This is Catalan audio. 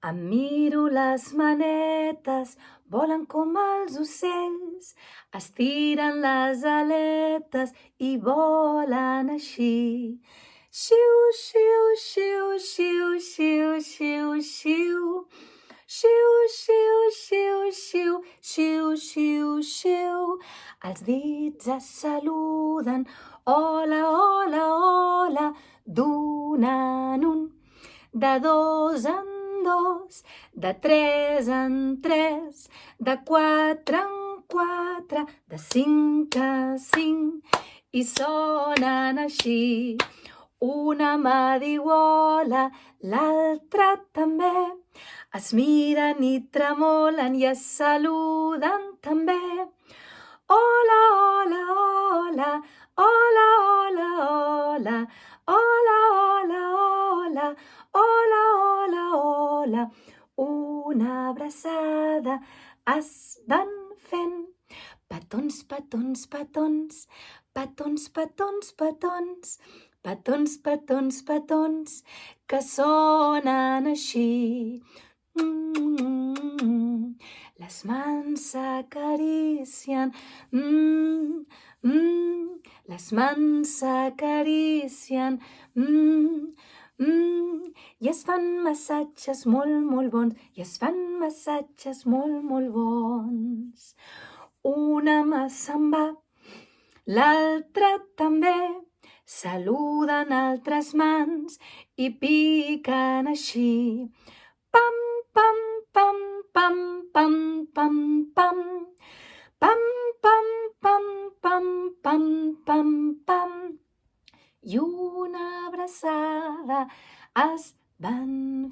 Em miro les manetes, volen com els ocells, estiren les aletes i volen així. Xiu, xiu, xiu, xiu, xiu, xiu, xiu. Xiu, xiu, xiu, xiu, xiu, xiu, xiu. Els dits es saluden, hola, hola, hola, d'un en un, de dos en dos, de tres en tres, de quatre en quatre, de cinc a cinc, i sonen així. Una mà diu hola, l'altra també. Es miren i tremolen i es saluden també. Hola, hola, hola, hola, hola, hola, hola, hola, hola, hola, hola, hola. Una abraçada es van fent. Petons, petons, petons, petons, petons, petons, petons, petons, petons, que sonen així. Les mans s'acaricien, les mans s'acaricien, i es fan massatges molt, molt bons, i es fan massatges molt, molt bons. Una mà se'n va, l'altra també, saluden altres mans i piquen així. Pam, pam, pam, pam, pam, pam, pam. Pam, pam, pam, pam, pam, pam, pam. I una abraçada es van